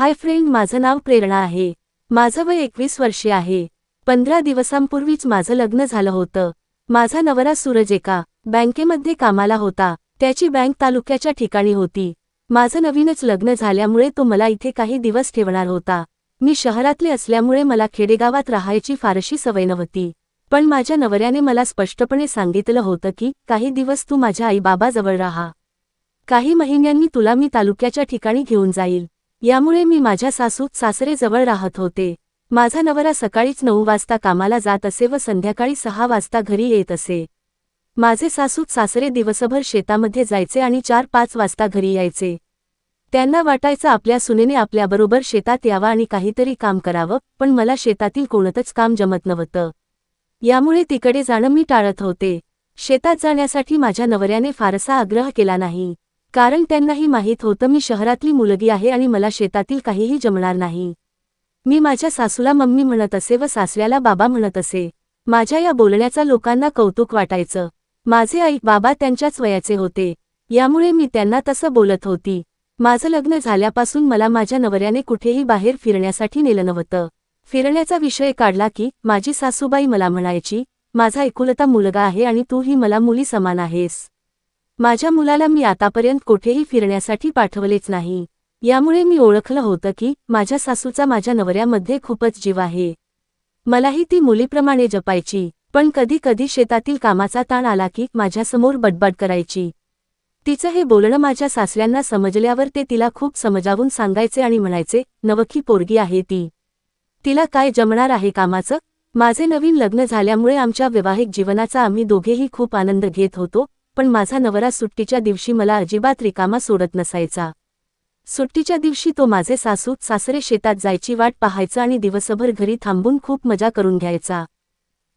Hi friend, माझं नाव प्रेरणा आहे. माझं वय 21 वर्षे आहे. 15 दिवसांपूर्वीच माझं लग्न झालं होतं. माझा नवरा सूरज एका बँकेमध्ये कामाला होता. त्याची बँक तालुक्याच्या ठिकाणी होती. माझं नवीनच लग्न झाल्यामुळे तो मला इथे काही दिवस ठेवणार होता. मी शहरातले असल्यामुळे मला खेडेगावात राहायची फारशी सवय नव्हती. पण माझ्या नवऱ्याने मला स्पष्टपणे सांगितलं होतं की काही दिवस तू माझ्या आई-बाबाजवळ राहा. काही महिन्यांनी तुला मी तालुक्याच्या ठिकाणी घेऊन जाईल. यामुळे मी माझ्या सासू-सासरे जवळ राहत होते. माझा नवरा सकाळीच 9 वाजता कामाला जात असे व संध्याकाळी 6 वाजता घरी येत असे. माझे सासू-सासरे दिवसभर शेतामध्ये जायचे आणि 4-5 वाजता घरी यायचे. त्यांना वाटायचं आपल्या सुनेने आपल्याबरोबर शेतात यावं आणि काहीतरी काम करावं, पण मला शेतातील कोणतंच काम जमत नव्हतं. यामुळे तिकडे जाणं मी टाळत होते. शेतात जाण्यासाठी माझ्या नवऱ्याने फारसा आग्रह केला नाही. कारण त्यांनाही माहीत होतं मी शहरातली मुलगी आहे आणि मला शेतातील काहीही जमणार नाही. मी माझ्या सासूला मम्मी म्हणत असे व सासऱ्याला बाबा म्हणत असे. माझ्या या बोलण्याचा लोकांना कौतुक वाटायचं. माझे आई-बाबा त्यांच्याच वयाचे होते. यामुळे मी त्यांना तसं बोलत होती. माझं लग्न झाल्यापासून मला माझ्या नवऱ्याने कुठेही बाहेर फिरण्यासाठी नेलं नव्हतं. फिरण्याचा विषय काढला की माझी सासूबाई मला म्हणायची, माझा एकुलता मुलगा आहे आणि तूही मला मुली समान आहेस. माझ्या मुलाला मी आतापर्यंत कुठेही फिरण्यासाठी पाठवलेच नाही. यामुळे मी ओळखलं होतं की माझ्या सासूचा माझ्या नवऱ्यामध्ये खूपच जीव आहे. मलाही ती मुलीप्रमाणे जपायची, पण कधी कधी शेतातील कामाचा ताण आला की माझ्यासमोर बडबड करायची. तिचं हे बोलणं माझ्या सासऱ्यांना समजल्यावर ते तिला खूप समजावून सांगायचे आणि म्हणायचे, नवखी पोरगी आहे ती. तिला काय जमणार आहे कामाचं? माझे नवीन लग्न झाल्यामुळे आमच्या वैवाहिक जीवनाचा आम्ही दोघेही खूप आनंद घेत होतो, पण माझा नवरा सुट्टीच्या दिवशी मला अजिबात रिकामा सोडत नसायचा. सुट्टीच्या दिवशी तो माझे सासू-सासरे शेतात जायची वाट पाहायचा आणि दिवसभर घरी थांबून खूप मजा करून घ्यायचा.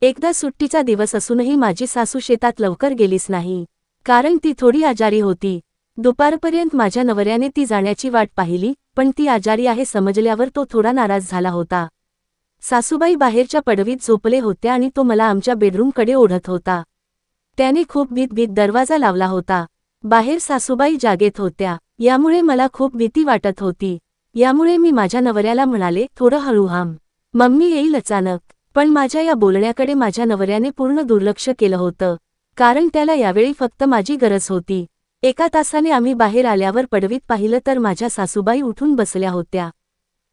एकदा सुट्टीचा दिवस असूनही माझी सासू शेतात लवकर गेलीच नाही. कारण ती थोडी आजारी होती. दुपारपर्यंत माझ्या नवऱ्याने ती जाण्याची वाट पाहिली, पण ती आजारी आहे समजल्यावर तो थोडा नाराज झाला होता. सासूबाई बाहेरच्या पडवीत झोपले होत्या आणि तो मला आमच्या बेडरूमकडे ओढत होता. त्याने खूप भीत दरवाजा लावला होता. बाहेर सासूबाई जागेत होत्या. यामुळे मला खूप भीती वाटत होती. यामुळे मी माझ्या नवऱ्याला म्हणाले, थोडं हळू हाम, मम्मी येईल अचानक. पण माझ्या या बोलण्याकडे माझ्या नवऱ्याने पूर्ण दुर्लक्ष केलं होतं. कारण त्याला यावेळी फक्त माझी गरज होती. 1 तासाने आम्ही बाहेर आल्यावर पडवीत पाहिलं तर माझ्या सासूबाई उठून बसल्या होत्या.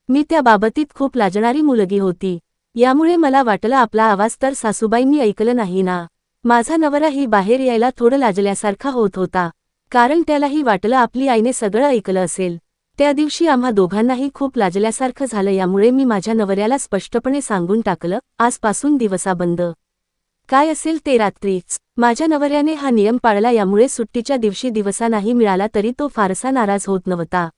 मी त्या बाबतीत खूप लाजणारी मुलगी होती. यामुळे मला वाटलं आपला आवाज तर सासूबाईंनी ऐकलं नाही ना. माझा नवराही बाहेर यायला थोडं लाजल्यासारखा होत होता. कारण त्यालाही वाटलं आपली आईने सगळं ऐकलं असेल. त्या दिवशी आम्हा दोघांनाही खूप लाजल्यासारखं झालं. यामुळे मी माझ्या नवऱ्याला स्पष्टपणे सांगून टाकलं, आजपासून दिवसा बंद. काय असेल ते रात्रीच. माझ्या नवऱ्याने हा नियम पाळला. यामुळे सुट्टीच्या दिवशी दिवसा नाही मिळाला तरी तो फारसा नाराज होत नव्हता.